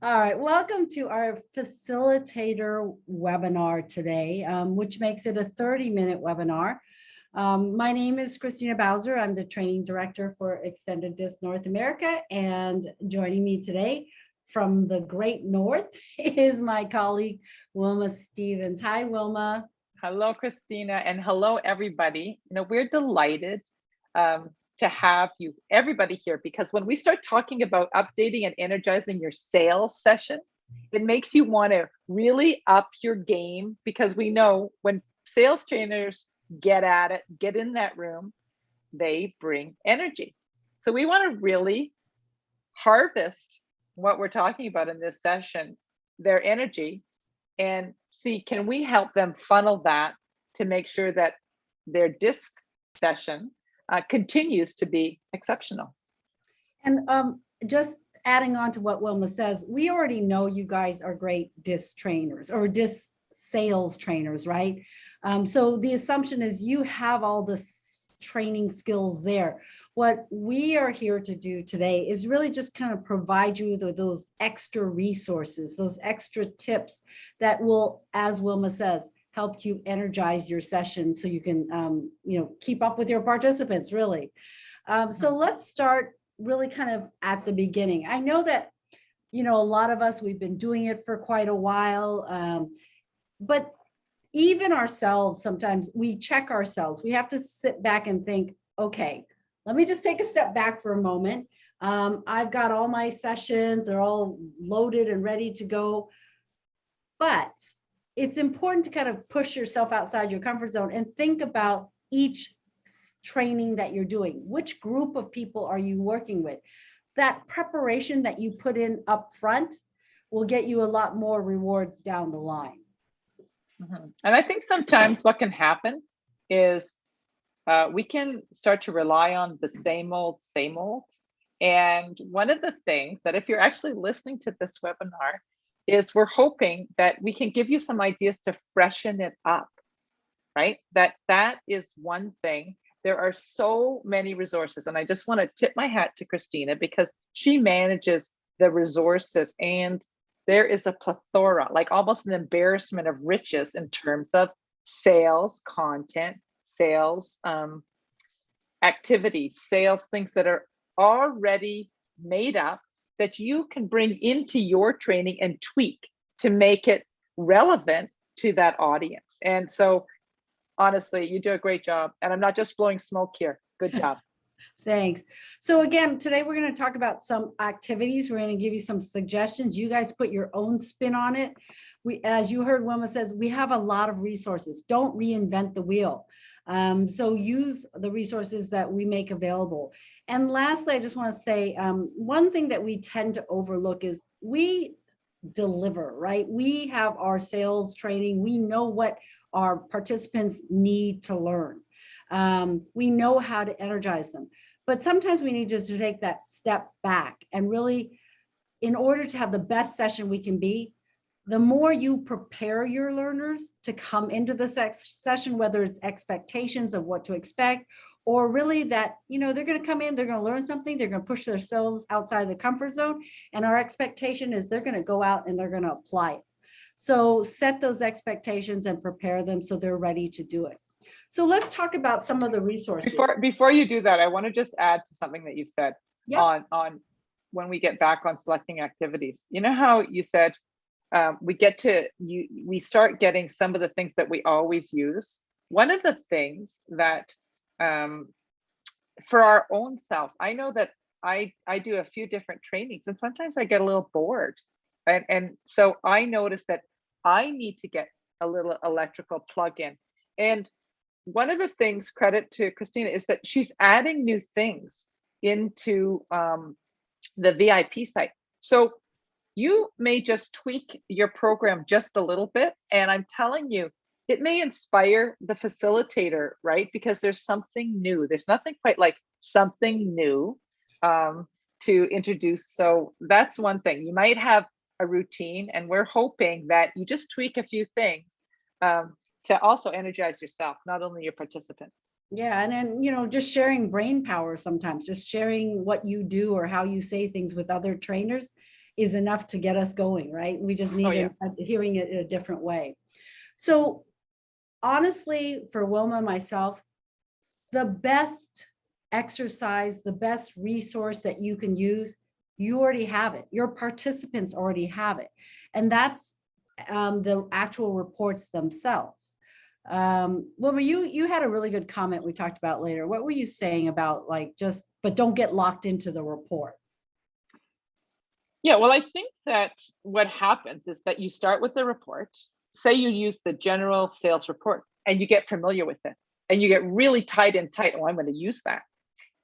All right, welcome to our facilitator webinar today, which makes it a 30-minute webinar. My name is Christina Bowser. I'm the training director for Extended Disc North America, and joining me today from the Great North is my colleague, Wilma Stevens. Hi, Wilma. Hello, Christina, and hello, everybody. We're delighted to have everybody here, because when we start talking about updating and energizing your sales session, it makes you want to really up your game, because we know when sales trainers get at it, get in that room, they bring energy. So we want to really harvest what we're talking about in this session, their energy, and see, can we help them funnel that to make sure that their disc session continues to be exceptional. And just adding on to what Wilma says, we already know you guys are great disc trainers or disc sales trainers, right? So the assumption is you have all the training skills there. What we are here to do today is really just kind of provide you with those extra resources, those extra tips that will, as Wilma says, help you energize your session so you can, keep up with your participants, really. So let's start really kind of at the beginning. I know that, a lot of us, we've been doing it for quite a while, but even ourselves, sometimes we check ourselves. We have to sit back and think, okay, let me just take a step back for a moment. I've got all my sessions, they're all loaded and ready to go. But it's important to kind of push yourself outside your comfort zone and think about each training that you're doing. Which group of people are you working with? That preparation that you put in up front will get you a lot more rewards down the line. And I think sometimes what can happen is we can start to rely on the same old. And one of the things that, if you're actually listening to this webinar, is we're hoping that we can give you some ideas to freshen it up, right? That is one thing. There are so many resources, and I just want to tip my hat to Christina, because she manages the resources, and there is a plethora, like almost an embarrassment of riches in terms of sales content, sales activities, sales things that are already made up that you can bring into your training and tweak to make it relevant to that audience. And so honestly, you do a great job. And I'm not just blowing smoke here. Good job. Thanks. So again, today we're going to talk about some activities. We're going to give you some suggestions. You guys put your own spin on it. As you heard, Wilma says, we have a lot of resources. Don't reinvent the wheel. So use the resources that we make available. And lastly, I just want to say, one thing that we tend to overlook is we deliver, right? We have our sales training. We know what our participants need to learn. We know how to energize them, but sometimes we need to take that step back and really, in order to have the best session we can be, the more you prepare your learners to come into the session, whether it's expectations of what to expect, or really that, they're going to come in, they're going to learn something, they're going to push themselves outside the comfort zone. And our expectation is they're going to go out and they're going to apply it. So set those expectations and prepare them so they're ready to do it. So let's talk about some of the resources. Before you do that, I want to just add to something that you've said. Yep. on when we get back on selecting activities. You know how you said we start getting some of the things that we always use. One of the things that for our own selves, I know that I do a few different trainings, and sometimes I get a little bored. And so I noticed that I need to get a little electrical plug-in. And one of the things, credit to Christina, is that she's adding new things into the VIP site. So you may just tweak your program just a little bit. And I'm telling you, it may inspire the facilitator, right? Because there's something new. There's nothing quite like something new to introduce. So that's one thing. You might have a routine, and we're hoping that you just tweak a few things to also energize yourself, not only your participants. Yeah. And then, just sharing brain power sometimes, just sharing what you do or how you say things with other trainers is enough to get us going, right? We just need yeah. hearing it in a different way. So honestly, for Wilma and myself, the best exercise, the best resource that you can use, you already have it. Your participants already have it. And that's the actual reports themselves. Wilma, you had a really good comment we talked about later. What were you saying about like just, but don't get locked into the report? Yeah, well, I think that what happens is that you start with the report. Say you use the general sales report and you get familiar with it and you get really tight and tight. Oh, I'm going to use that.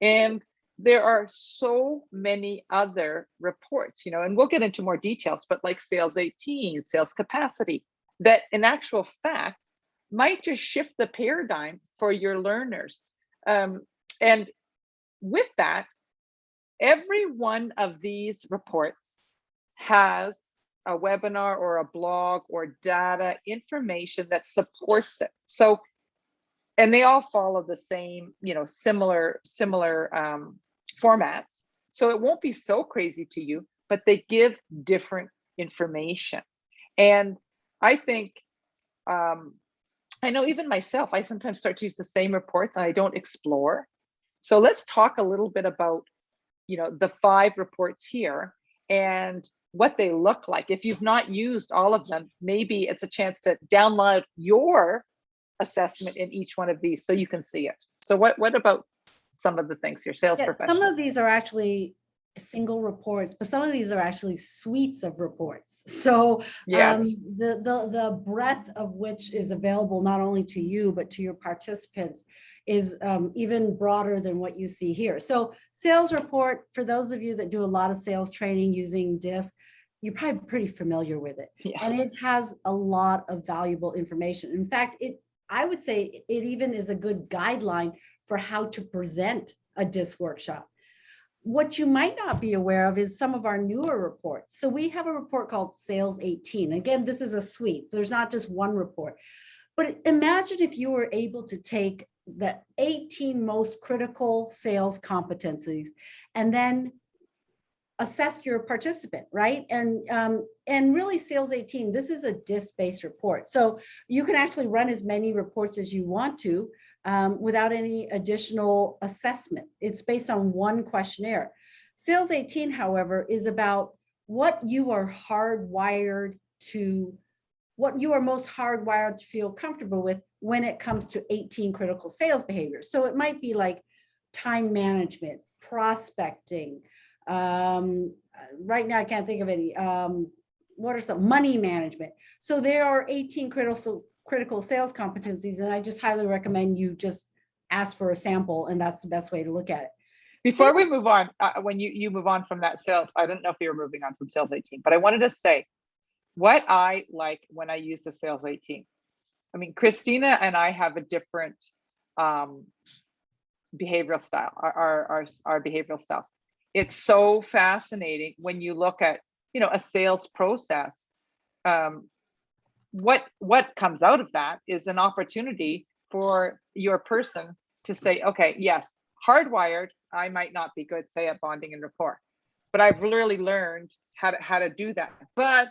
And there are so many other reports, and we'll get into more details, but like sales 18, sales capacity, that in actual fact might just shift the paradigm for your learners. And with that, every one of these reports has a webinar or a blog or data information that supports it. So, and they all follow the same, similar formats. So it won't be so crazy to you, but they give different information. And I think, I know even myself, I sometimes start to use the same reports and I don't explore. So let's talk a little bit about, the 5 reports here and what they look like. If you've not used all of them, maybe it's a chance to download your assessment in each one of these so you can see it. So what about some of the things, your sales professional? Some of these are actually single reports, but some of these are actually suites of reports. So Yes. The breadth of which is available not only to you, but to your participants is even broader than what you see here. So sales report, for those of you that do a lot of sales training using DISC, you're probably pretty familiar with it. Yeah. And it has a lot of valuable information. In fact, I would say it even is a good guideline for how to present a DISC workshop. What you might not be aware of is some of our newer reports. So we have a report called Sales 18. Again, this is a suite. There's not just one report. But imagine if you were able to take the 18 most critical sales competencies and then assess your participant, right? And really Sales 18, this is a DISC-based report. So you can actually run as many reports as you want to without any additional assessment. It's based on one questionnaire. Sales 18, however, is about what you are most hardwired to feel comfortable with when it comes to 18 critical sales behaviors. So it might be like time management, prospecting. Right now, I can't think of any. What are some? Money management. So there are 18 critical sales competencies, and I just highly recommend you just ask for a sample, and that's the best way to look at it. Before we move on, when you move on from that sales, I don't know if you're moving on from sales 18, but I wanted to say what I like when I use the sales 18. I mean, Christina and I have a different behavioral style, our behavioral styles. It's so fascinating when you look at, a sales process. What comes out of that is an opportunity for your person to say, okay, yes, hardwired, I might not be good, say, at bonding and rapport, but I've really learned how to do that. But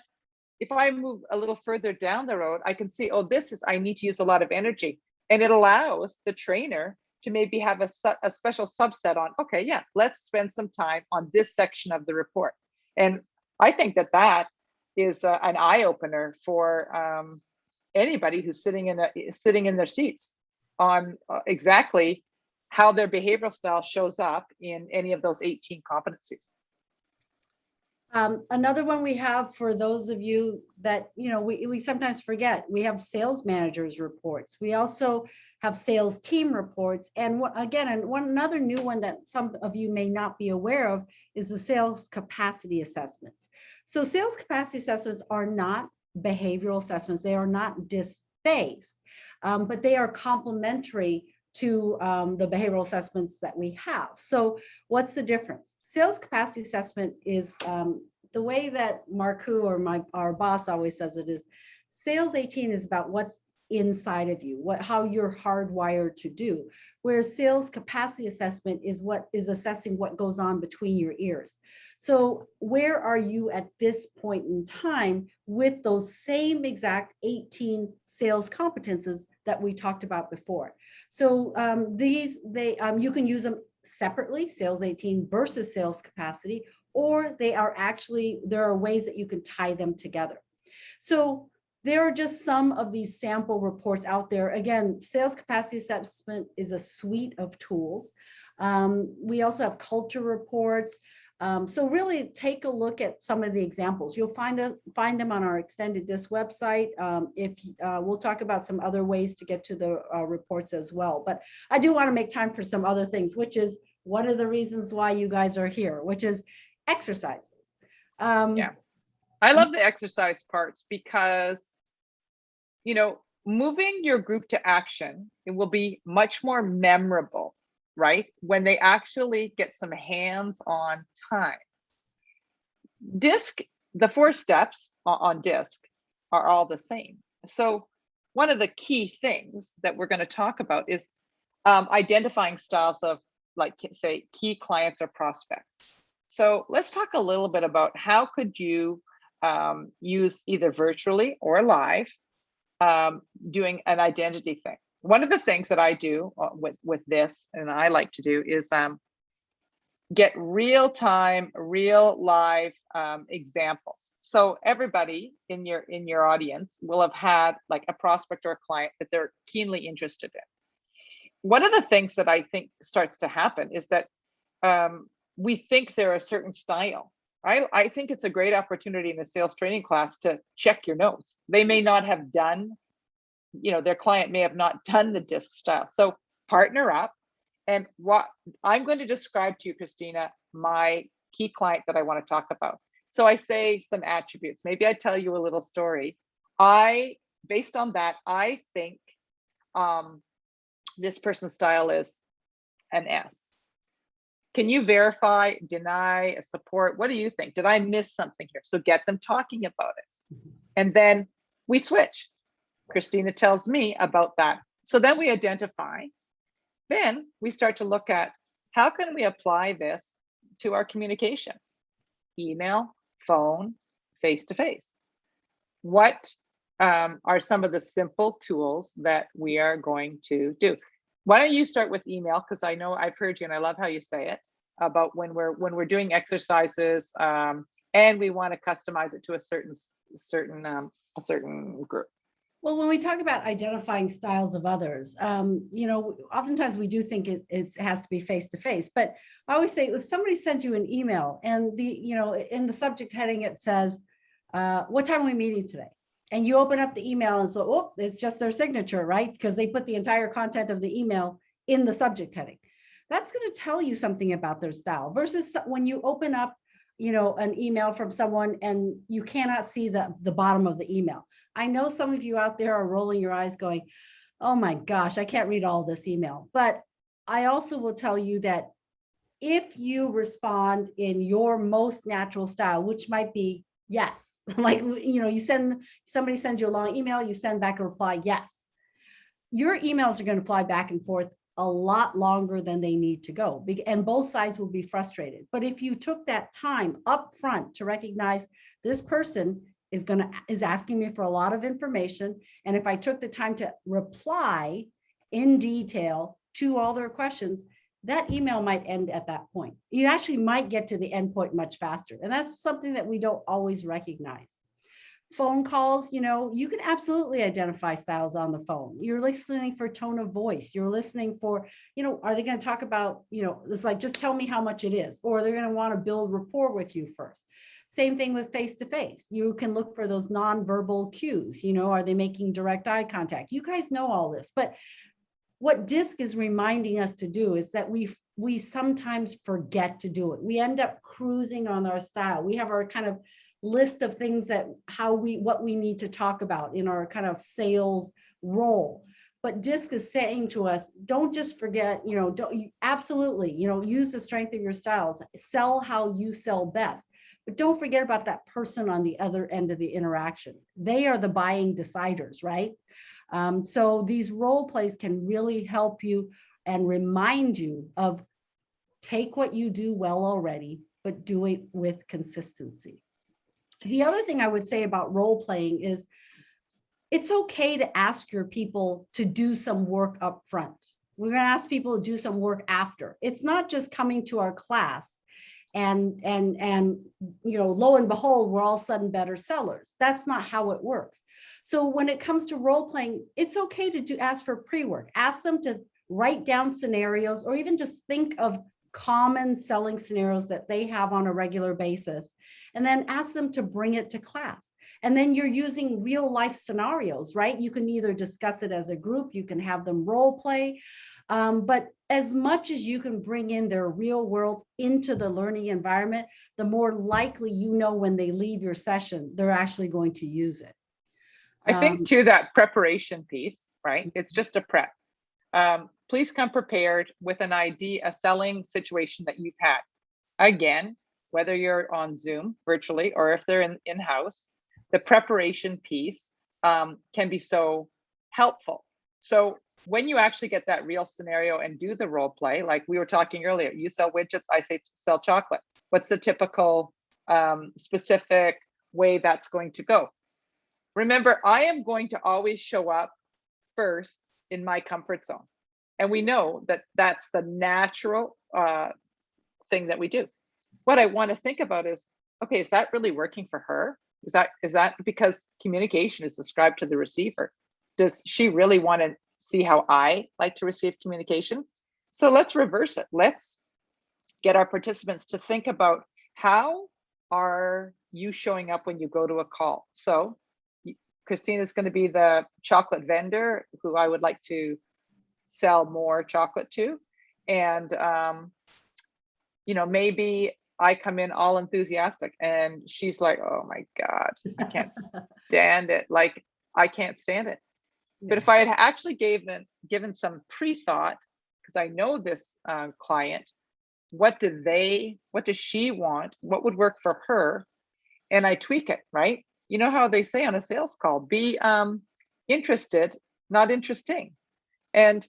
if I move a little further down the road, I can see, oh, I need to use a lot of energy. And it allows the trainer to maybe have a special subset on, okay, yeah, let's spend some time on this section of the report. And I think that is an eye opener for anybody who's sitting in their seats on exactly how their behavioral style shows up in any of those 18 competencies. Another one we have for those of you that, we sometimes forget, we have sales managers reports. We also have sales team reports. And another new one that some of you may not be aware of is the sales capacity assessments. So sales capacity assessments are not behavioral assessments. They are not DISC-based, but they are complementary to the behavioral assessments that we have. So what's the difference? Sales capacity assessment is the way that Marku or our boss always says it is, sales 18 is about what's inside of you, how you're hardwired to do. Whereas sales capacity assessment is what is assessing what goes on between your ears. So where are you at this point in time with those same exact 18 sales competences that we talked about before? So you can use them separately, sales 18 versus sales capacity, or there are ways that you can tie them together. So there are just some of these sample reports out there. Again, sales capacity assessment is a suite of tools. We also have culture reports. So really take a look at some of the examples. You'll find them on our Extended Disc website. We'll talk about some other ways to get to the reports as well. But I do want to make time for some other things, which is one of the reasons why you guys are here, which is exercises. Yeah, I love the exercise parts because, moving your group to action, it will be much more memorable, right? When they actually get some hands-on time. DISC, the 4 steps on DISC are all the same. So one of the key things that we're going to talk about is identifying styles of, like, say, key clients or prospects. So let's talk a little bit about how could you use either virtually or live doing an identity thing. One of the things that I do with this, and I like to do, is get real-time, real live examples. So everybody in your audience will have had like a prospect or a client that they're keenly interested in. One of the things that I think starts to happen is that we think they're a certain style. I think it's a great opportunity in a sales training class to check your notes. They may not have done, their client may have not done the DISC style. So partner up. And what I'm going to describe to you, Christina, my key client that I want to talk about. So I say some attributes. Maybe I tell you a little story. Based on that, I think this person's style is an S. Can you verify, deny, support? What do you think? Did I miss something here? So get them talking about it. And then we switch. Christina tells me about that. So then we identify. Then we start to look at how can we apply this to our communication? Email, phone, face-to-face. What are some of the simple tools that we are going to do? Why don't you start with email? Because I know I've heard you and I love how you say it about when we're doing exercises and we want to customize it to a certain group. Well, when we talk about identifying styles of others, oftentimes we do think it has to be face-to-face, but I always say if somebody sends you an email and in the subject heading, it says, what time are we meeting today? And you open up the email and so, oh, it's just their signature, right? Because they put the entire content of the email in the subject heading. That's going to tell you something about their style versus when you open up, an email from someone and you cannot see the bottom of the email. I know some of you out there are rolling your eyes going, oh my gosh, I can't read all this email. But I also will tell you that if you respond in your most natural style, which might be yes, like, somebody sends you a long email, you send back a reply, yes. Your emails are going to fly back and forth a lot longer than they need to go. And both sides will be frustrated. But if you took that time up front to recognize this person is asking me for a lot of information, and if I took the time to reply in detail to all their questions, that email might end at that point. You actually might get to the end point much faster. And that's something that we don't always recognize. Phone calls, you can absolutely identify styles on the phone. You're listening for tone of voice. You're listening for, are they going to talk about, it's like, just tell me how much it is, or they're going to want to build rapport with you first. Same thing with face-to-face. You can look for those nonverbal cues. Are they making direct eye contact? You guys know all this, but what DISC is reminding us to do is that we sometimes forget to do it. We end up cruising on our style. We have our kind of list of things what we need to talk about in our kind of sales role. But DISC is saying to us, don't just forget, absolutely, use the strength of your styles, sell how you sell best. But don't forget about that person on the other end of the interaction. They are the buying deciders, right? So these role plays can really help you and remind you of take what you do well already, but do it with consistency. The other thing I would say about role playing is it's okay to ask your people to do some work up front. We're going to ask people to do some work after. It's not just coming to our class and lo and behold, we're all of a sudden better sellers. That's not how it works. So when it comes to role playing, it's okay to ask for pre-work. Ask them to write down scenarios or even just think of common selling scenarios that they have on a regular basis, and then ask them to bring it to class. And then you're using real life scenarios, right? You can either discuss it as a group, you can have them role play, but as much as you can bring in their real world into the learning environment, the more likely when they leave your session, they're actually going to use it. I think too, that preparation piece, right? It's just a prep. Please come prepared with an idea, a selling situation that you've had. Again, whether you're on Zoom virtually or if they're in-house, the preparation piece can be so helpful. So when you actually get that real scenario and do the role play, like we were talking earlier, you sell widgets, I say sell chocolate. What's the typical specific way that's going to go? Remember, I am going to always show up first in my comfort zone. And we know that that's the natural thing that we do. What I want to think about is, okay, is that really working for her? Is that because communication is described to the receiver? Does she really want to see how I like to receive communication? So let's reverse it. Let's get our participants to think about, how are you showing up when you go to a call? So Christine is going to be the chocolate vendor who I would like to sell more chocolate to. And, maybe I come in all enthusiastic and she's like, oh my God, I can't stand it. Like, I can't stand it. But if I had actually given some pre-thought, because I know this client, what does she want? What would work for her? And I tweak it, right? You know how they say on a sales call, be interested, not interesting. And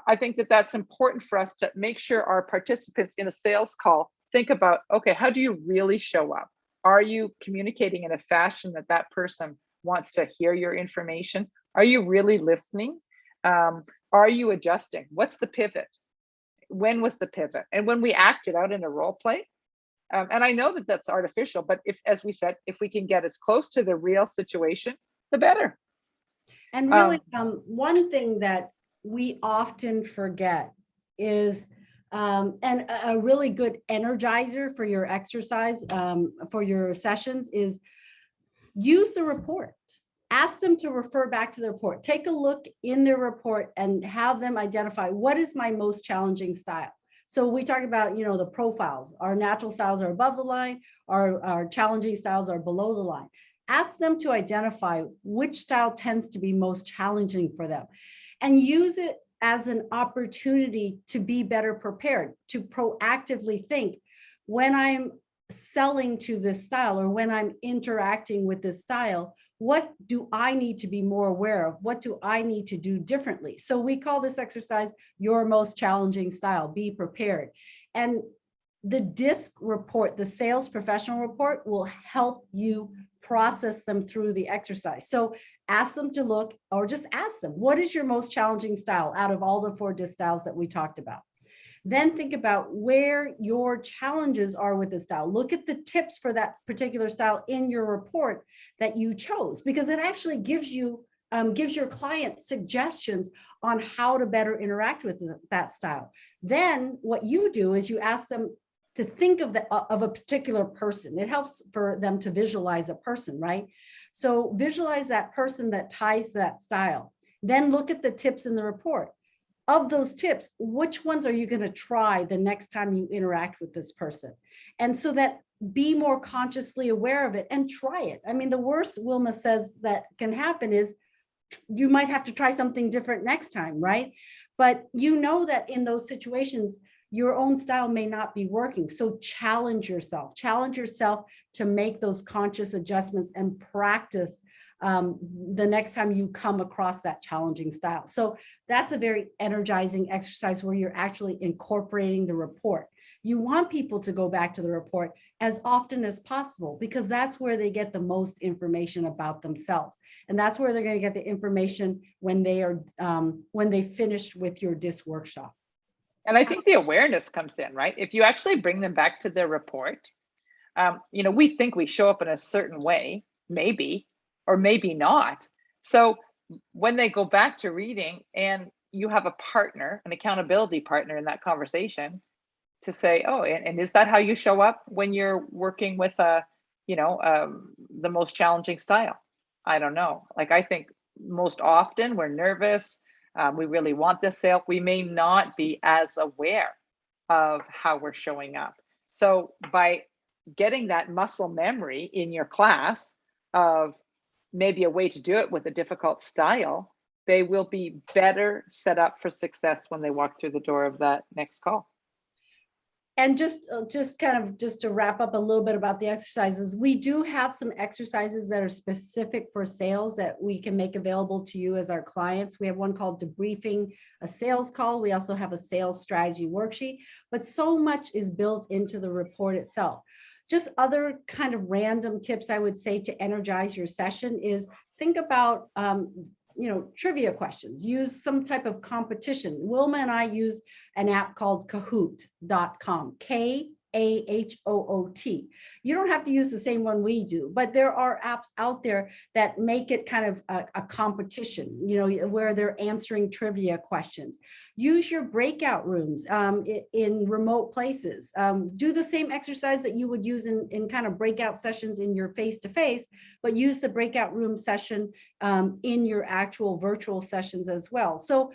I think that that's important for us to make sure our participants in a sales call think about, okay, how do you really show up? Are you communicating in a fashion that person wants to hear your information? Are you really listening? Are you adjusting? What's the pivot? When was the pivot? And when we act it out in a role play, and I know that that's artificial, but as we said, if we can get as close to the real situation, the better. And really, one thing that we often forget is, and a really good energizer for your exercise, for your sessions, is use the report. Ask them to refer back to the report. Take a look in their report and have them identify, what is my most challenging style? So we talk about, the profiles. Our natural styles are above the line. Our challenging styles are below the line. Ask them to identify which style tends to be most challenging for them, and use it as an opportunity to be better prepared, to proactively think, when I'm selling to this style or when I'm interacting with this style, what do I need to be more aware of? What do I need to do differently? So we call this exercise your most challenging style. Be prepared. And the DISC report, the sales professional report, will help you process them through the exercise. So ask them to look, or just ask them, what is your most challenging style out of all the 4 DISC styles that we talked about? Then think about where your challenges are with the style. Look at the tips for that particular style in your report that you chose, because it actually gives your client suggestions on how to better interact with that style. Then what you do is you ask them to think of a particular person. It helps for them to visualize a person, right? So visualize that person that ties that style. Then look at the tips in the report. Of those tips, which ones are you going to try the next time you interact with this person? And so that, be more consciously aware of it and try it. I mean, the worst, Wilma says, that can happen is you might have to try something different next time, right? But that in those situations, your own style may not be working. So challenge yourself to make those conscious adjustments and practice the next time you come across that challenging style. So that's a very energizing exercise where you're actually incorporating the report. You want people to go back to the report as often as possible, because that's where they get the most information about themselves. And that's where they're going to get the information when they finished with your DISC workshop. And I think the awareness comes in, right? If you actually bring them back to their report, we think we show up in a certain way, maybe, or maybe not. So when they go back to reading and you have a partner, an accountability partner in that conversation, to say, oh, and is that how you show up when you're working with the most challenging style? I don't know. Like, I think most often we're nervous. We really want this sale. We may not be as aware of how we're showing up. So by getting that muscle memory in your class of maybe a way to do it with a difficult style, they will be better set up for success when they walk through the door of that next call. And just to wrap up a little bit about the exercises, we do have some exercises that are specific for sales that we can make available to you as our clients. We have one called Debriefing a Sales Call. We also have a sales strategy worksheet, but so much is built into the report itself. Just other kind of random tips I would say to energize your session is think about trivia questions. Use some type of competition. Wilma and I use an app called Kahoot.com, Kahoot. You don't have to use the same one we do, but there are apps out there that make it kind of a competition, where they're answering trivia questions. Use your breakout rooms in remote places. Do the same exercise that you would use in kind of breakout sessions in your face-to-face, but use the breakout room session in your actual virtual sessions as well. So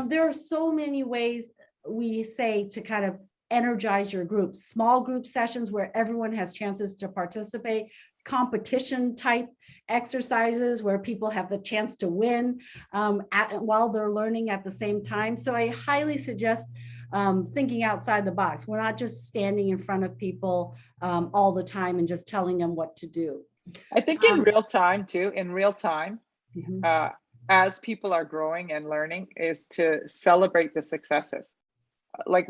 there are so many ways we say to kind of energize your groups. Small group sessions where everyone has chances to participate, competition type exercises where people have the chance to win while they're learning at the same time. So I highly suggest thinking outside the box. We're not just standing in front of people all the time and just telling them what to do. I think in real time too, Mhm. as people are growing and learning, is to celebrate the successes. Like,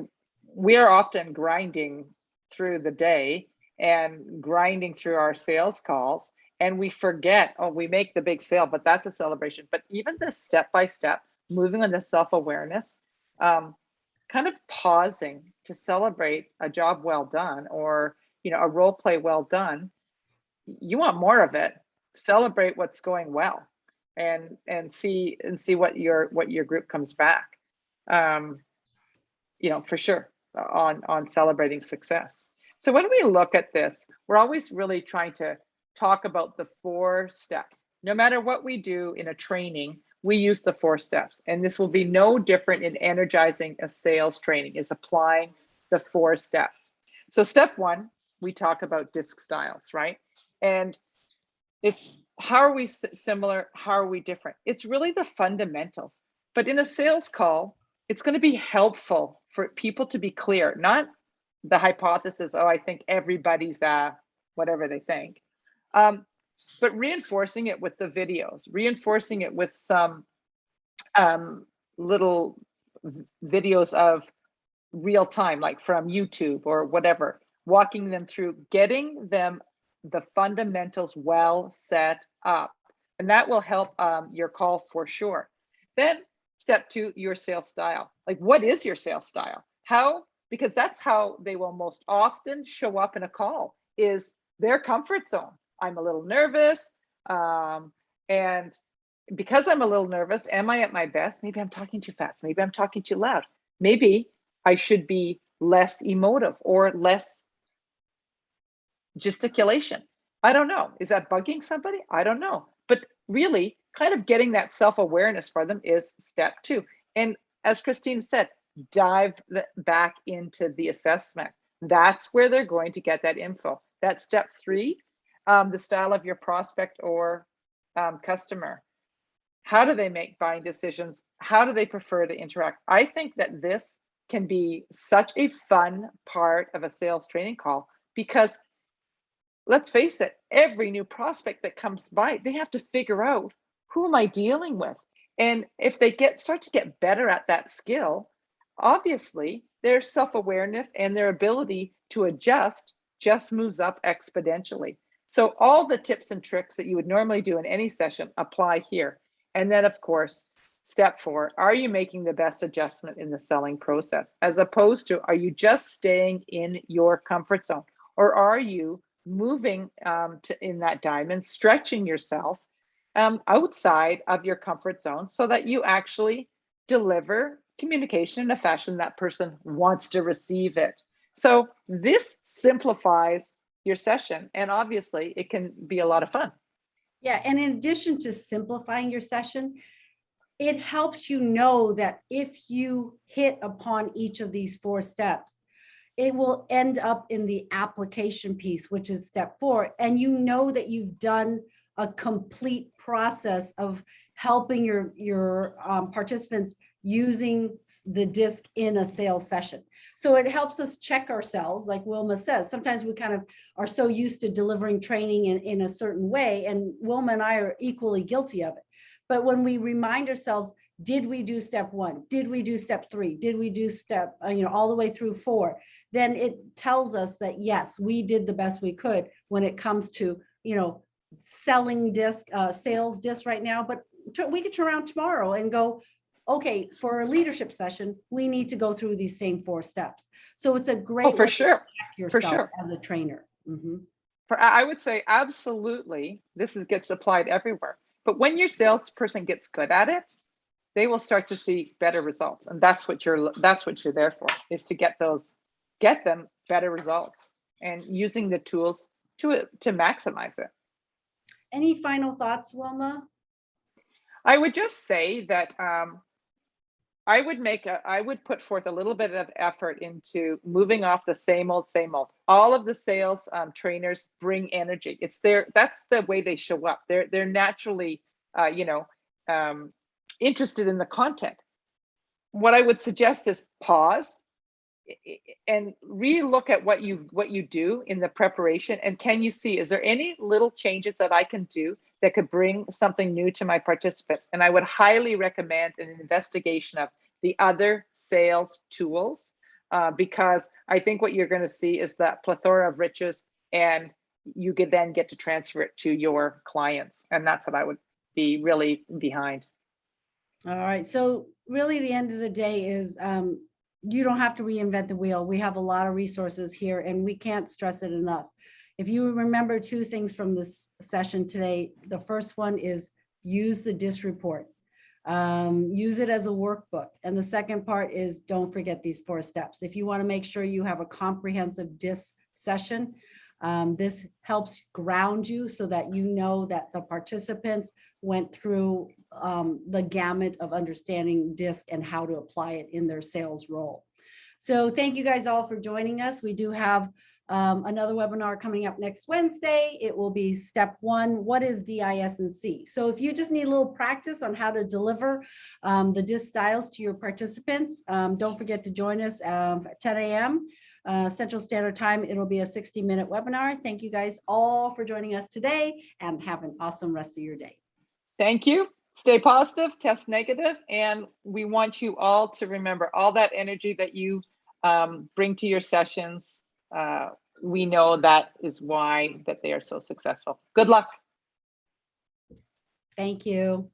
we are often grinding through the day and grinding through our sales calls, and we forget, oh, we make the big sale, but that's a celebration. But even the step-by-step, moving on the self-awareness, kind of pausing to celebrate a job well done, or a role play well done. You want more of it. Celebrate what's going well, and see what your group comes back. For sure, on celebrating success. So when we look at this, we're always really trying to talk about the 4 steps. No matter what we do in a training, we use the 4 steps, and this will be no different in energizing a sales training, is applying the 4 steps. So step 1, we talk about DISC styles, right? And it's how are we similar? How are we different? It's really the fundamentals. But in a sales call, it's going to be helpful for people to be clear, not the hypothesis, oh, I think everybody's whatever they think, but reinforcing it with the videos, reinforcing it with some little videos of real time, like from YouTube or whatever, walking them through, getting them the fundamentals well set up. And that will help your call for sure. Then step 2, your sales style. Like, what is your sales style? How? Because that's how they will most often show up in a call, is their comfort zone. I'm a little nervous. And because I'm a little nervous, am I at my best? Maybe I'm talking too fast. Maybe I'm talking too loud. Maybe I should be less emotive or less gesticulation. I don't know. Is that bugging somebody? I don't know. But really, kind of getting that self-awareness for them is step 2. And as Christine said, dive back into the assessment. That's where they're going to get that info. That's step 3, the style of your prospect or customer. How do they make buying decisions? How do they prefer to interact? I think that this can be such a fun part of a sales training call, because let's face it, every new prospect that comes by, they have to figure out, who am I dealing with? And if they start to get better at that skill, obviously their self-awareness and their ability to adjust just moves up exponentially. So all the tips and tricks that you would normally do in any session apply here. And then, of course, step 4, are you making the best adjustment in the selling process? As opposed to, are you just staying in your comfort zone? Or are you moving in that diamond, stretching yourself outside of your comfort zone so that you actually deliver communication in a fashion that person wants to receive it? So this simplifies your session, and obviously it can be a lot of fun. Yeah, and in addition to simplifying your session, it helps you know that if you hit upon each of these 4 steps, it will end up in the application piece, which is step 4. And you know that you've done a complete process of helping your participants using the DISC in a sales session. So it helps us check ourselves, like Wilma says. Sometimes we kind of are so used to delivering training in a certain way, and Wilma and I are equally guilty of it. But when we remind ourselves, did we do step 1? Did we do step 3? Did we do step, all the way through 4? Then it tells us that, yes, we did the best we could when it comes to, selling DISC, sales DISC right now. But we could turn around tomorrow and go, okay, for a leadership session, we need to go through these same 4 steps. So it's a great For way sure. to check For yourself sure. as a trainer. Mm-hmm. I would say absolutely, gets applied everywhere. But when your salesperson gets good at it, they will start to see better results, and that's what you're there for, is to get them better results, and using the tools to maximize it. Any final thoughts, Wilma? I would just say that I would put forth a little bit of effort into moving off the same old, same old. All of the sales trainers bring energy. That's the way they show up. They're naturally, interested in the content. What I would suggest is pause and re-look at what you do in the preparation, and can you see, is there any little changes that I can do that could bring something new to my participants? And I would highly recommend an investigation of the other sales tools, because I think what you're going to see is that plethora of riches, and you could then get to transfer it to your clients. And that's what I would be really behind. All right. So really the end of the day is you don't have to reinvent the wheel. We have a lot of resources here, and we can't stress it enough. If you remember 2 things from this session today, the first one is use the DISC report. Use it as a workbook. And the second part is, don't forget these 4 steps. If you want to make sure you have a comprehensive DISC session, this helps ground you so that you know that the participants went through the gamut of understanding DISC and how to apply it in their sales role. So thank you guys all for joining us. We do have another webinar coming up next Wednesday. It will be step 1, what is DIS&C? So if you just need a little practice on how to deliver the DISC styles to your participants, don't forget to join us at 10 a.m. Central Standard Time. It'll be a 60-minute webinar. Thank you guys all for joining us today, and have an awesome rest of your day. Thank you. Stay positive, test negative, and we want you all to remember all that energy that you bring to your sessions. We know that is why that they are so successful. Good luck. Thank you.